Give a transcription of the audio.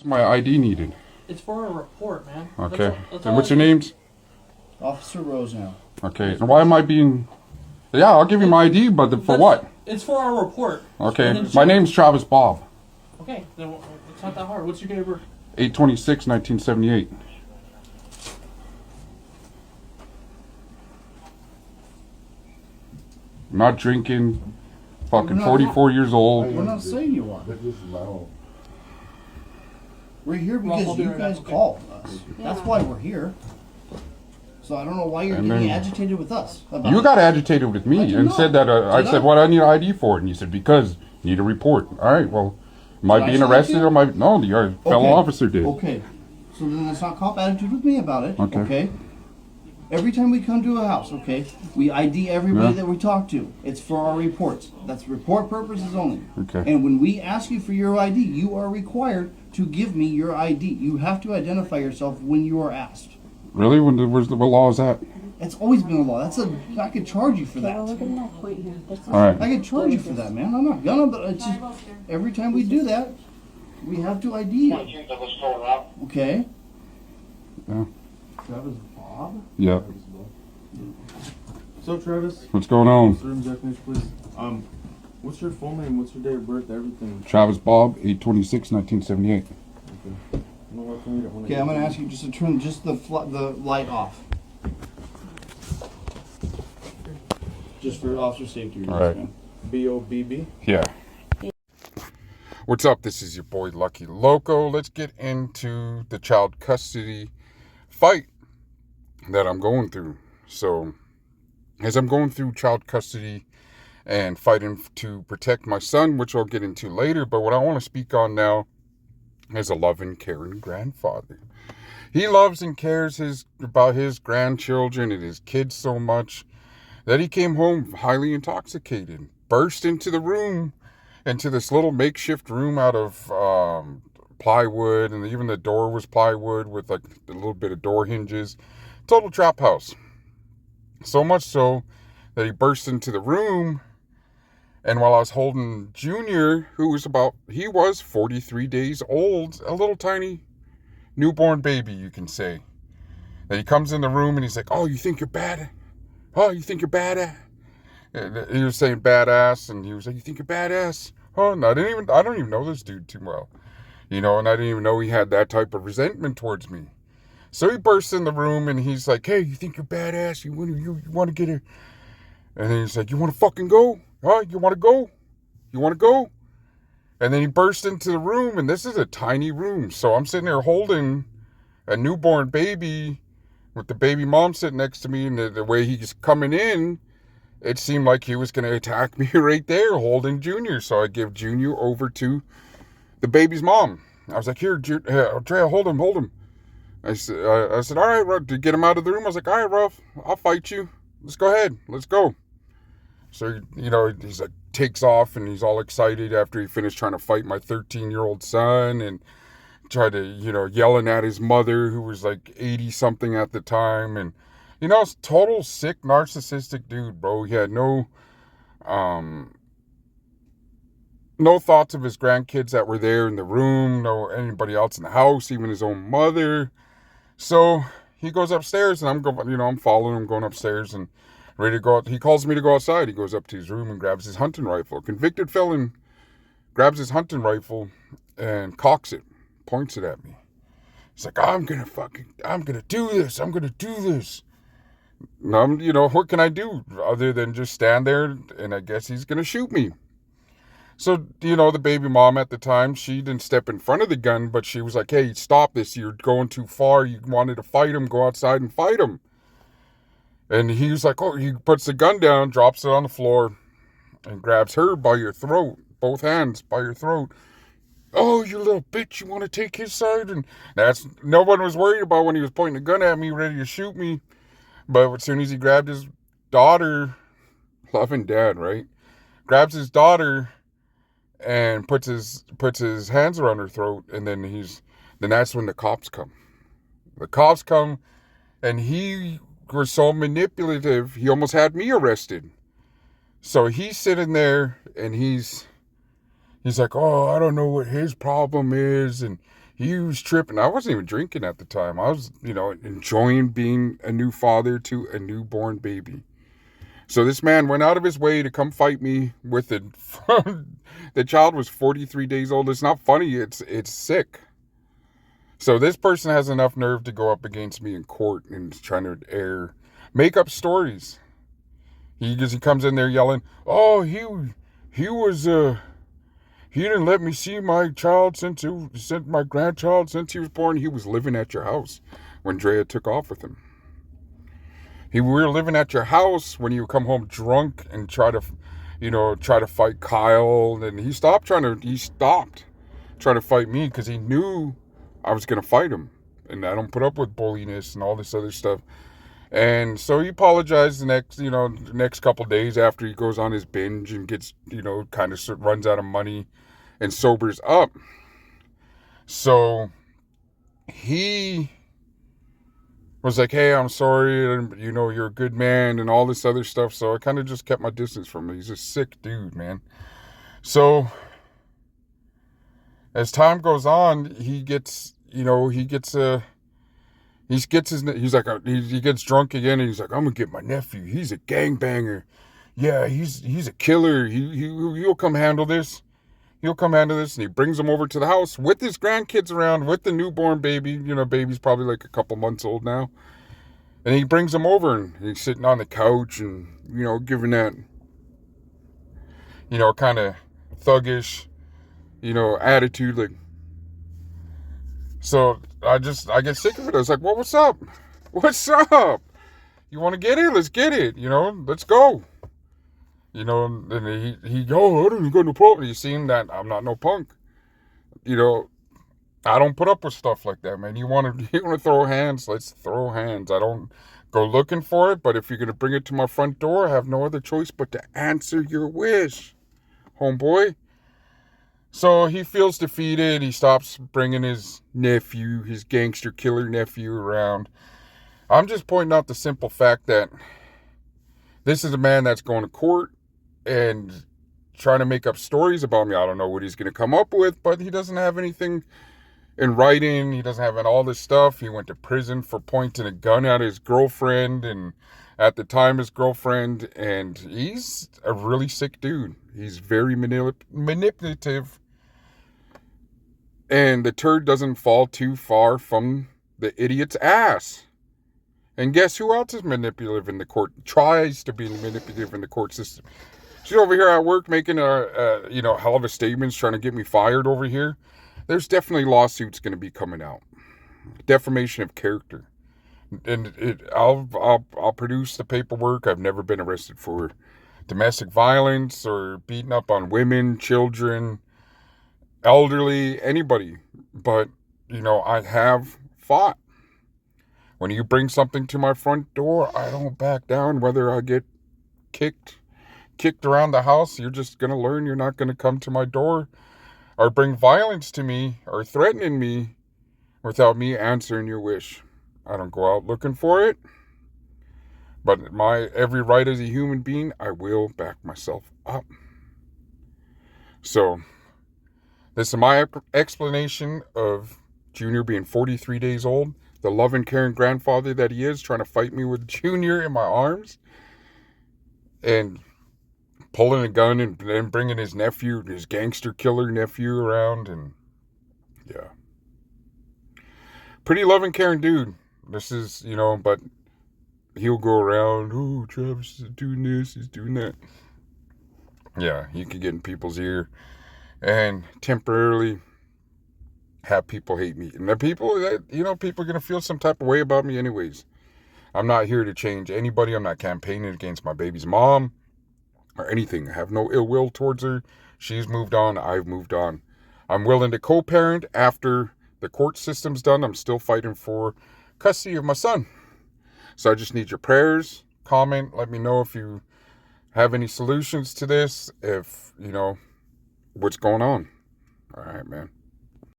My ID needed. It's for a report, man. Okay. That's And what's your names? Officer Rose now. Okay. And why am I being... Yeah, I'll give you my ID, but for what? It's for our report. Okay. My name's Travis Bob. Okay. Then it's not that hard. What's your date of birth? 8/26/1978. I'm not drinking. Fucking 44 years old. We're not saying you are. We're here because you guys called us. That's why we're here. So I don't know why you're getting agitated with us. You got agitated with me and said that I said, what I need ID for? And you said, because you need a report. All right, well, am I being arrested or am I... No, your fellow officer did. Okay. So then let's not cop attitude with me about it. Okay. Every time we come to a house, we ID everybody that we talk to. It's for our reports. That's report purposes only. Okay. And when we ask you for your ID, you are required to give me your ID. You have to identify yourself when you are asked. Really? What law is that? It's always been a law. I could charge you for that. Well, look at that point here. All right. I could charge you for that, man. I'm not gonna, but it's just every time we do that, we have to ID you. Okay. Yeah. Travis Bob? Yeah. So Travis, What's going on? Sir, executive, please. What's your full name? What's your date of birth? Everything. Travis Bob, 8/26/1978. Okay. Okay, I'm gonna ask you just to turn just the light off. Just for officer safety reasons. All right. Man. BOBB. Yeah. What's up? This is your boy Lucky Loco. Let's get into the child custody fight that I'm going through. So, as I'm going through child custody and fighting to protect my son, which I'll get into later, but what I want to speak on now is a loving, caring grandfather. He loves and cares about his grandchildren and his kids so much that he came home highly intoxicated, burst into the room, into this little makeshift room out of plywood, and even the door was plywood with like a little bit of door hinges. Total trap house. So much so that he burst into the room, and while I was holding Junior, who was 43 days old, a little tiny newborn baby, you can say, that he comes in the room and he's like, "Oh, you think you're bad? Oh, you think you're bad?" And he was saying badass, and he was like, "You think you're badass?" Oh, and I don't even know this dude too well, and I didn't even know he had that type of resentment towards me. So he bursts in the room and he's like, "Hey, you think you're badass? You want to get it?" And then he's like, "You want to fucking go? Huh? You want to go? You want to go?" And then he burst into the room, and this is a tiny room. So I'm sitting there holding a newborn baby with the baby mom sitting next to me, and the way he's coming in, it seemed like he was going to attack me right there holding Junior. So I give Junior over to the baby's mom. I was like, "Here, Drea, hold him. I said, "All right, Ruff," to get him out of the room. I was like, "All right, Ruff, I'll fight you. Let's go ahead. Let's go." So, he's like, takes off, and he's all excited after he finished trying to fight my 13-year-old son and tried to, yelling at his mother, who was like 80-something at the time. And, it's total sick, narcissistic dude, bro. He had no thoughts of his grandkids that were there in the room, no anybody else in the house, even his own mother. So he goes upstairs, and I'm following him, going upstairs and ready to go out. He calls me to go outside. He goes up to his room and grabs his hunting rifle. Convicted felon grabs his hunting rifle and cocks it, points it at me. He's like, I'm gonna do this. I'm gonna do this. And what can I do other than just stand there? And I guess he's gonna shoot me. So, the baby mom at the time, she didn't step in front of the gun, but she was like, "Hey, stop this. You're going too far. You wanted to fight him. Go outside and fight him." And he was like, "Oh," he puts the gun down, drops it on the floor, and grabs her by your throat, both hands by your throat. "Oh, you little bitch, you want to take his side?" And no one was worried about when he was pointing a gun at me, ready to shoot me. But as soon as he grabbed his daughter, loving dad, right? Grabs his daughter and puts his hands around her throat, and then that's when the cops come. The cops come, and he was so manipulative, he almost had me arrested. So he's sitting there, and he's like, "Oh, I don't know what his problem is," and he was tripping. I wasn't even drinking at the time. I was, enjoying being a new father to a newborn baby. So this man went out of his way to come fight me with it. The child was 43 days old. It's not funny. It's sick. So this person has enough nerve to go up against me in court and is trying to make up stories. He comes in there yelling, "Oh, he didn't let me see my my grandchild since he was born." He was living at your house when Drea took off with him. We were living at your house when you come home drunk and try to fight Kyle. And he stopped trying to fight me because he knew I was going to fight him. And I don't put up with bulliness and all this other stuff. And so he apologized the next couple of days after he goes on his binge and gets, kind of runs out of money and sobers up. So he was like, "Hey, I'm sorry, and you're a good man," and all this other stuff. So I kind of just kept my distance from him. He's a sick dude, man. So as time goes on, he gets drunk again, and he's like, "I'm gonna get my nephew. He's a gangbanger. Yeah, he's a killer. He'll come handle this. He'll come handle this." And he brings him over to the house with his grandkids around, with the newborn baby. Baby's probably like a couple months old now. And he brings him over, and he's sitting on the couch and, giving that, kind of thuggish, attitude. Like, so I get sick of it. I was like, "Well, what's up? What's up? You want to get it? Let's get it. Let's go." And he go, "I don't got no problem." You seem that I'm not no punk. I don't put up with stuff like that, man. You want to throw hands? Let's throw hands. I don't go looking for it, but if you're going to bring it to my front door, I have no other choice but to answer your wish, homeboy. So he feels defeated. He stops bringing his nephew, his gangster killer nephew, around. I'm just pointing out the simple fact that this is a man that's going to court and trying to make up stories about me. I don't know what he's going to come up with, but he doesn't have anything in writing. He doesn't have all this stuff. He went to prison for pointing a gun at his girlfriend, and at the time his girlfriend, and he's a really sick dude. He's very manipulative, and the turd doesn't fall too far from the idiot's ass. And guess who else is manipulative in the court? Tries to be manipulative in the court system. She's over here at work making hell of a statements, trying to get me fired over here. There's definitely lawsuits going to be coming out. Defamation of character. And I'll produce the paperwork. I've never been arrested for domestic violence or beating up on women, children, elderly, anybody. But, I have fought. When you bring something to my front door, I don't back down. Whether I get kicked around the house, you're just going to learn you're not going to come to my door or bring violence to me or threatening me without me answering your wish. I don't go out looking for it. But my every right as a human being, I will back myself up. So, this is my explanation of Junior being 43 days old. The loving, caring grandfather that he is, trying to fight me with Junior in my arms. And pulling a gun and then bringing his nephew, his gangster killer nephew around. And yeah. Pretty loving, caring dude. This is, but he'll go around, "Oh, Travis is doing this, he's doing that." Yeah, he could get in people's ear and temporarily have people hate me. And the people that, people are going to feel some type of way about me anyways. I'm not here to change anybody. I'm not campaigning against my baby's mom or anything. I have no ill will towards her. She's moved on. I've moved on. I'm willing to co-parent after the court system's done. I'm still fighting for custody of my son. So I just need your prayers. Comment. Let me know if you have any solutions to this. If, what's going on. All right, man.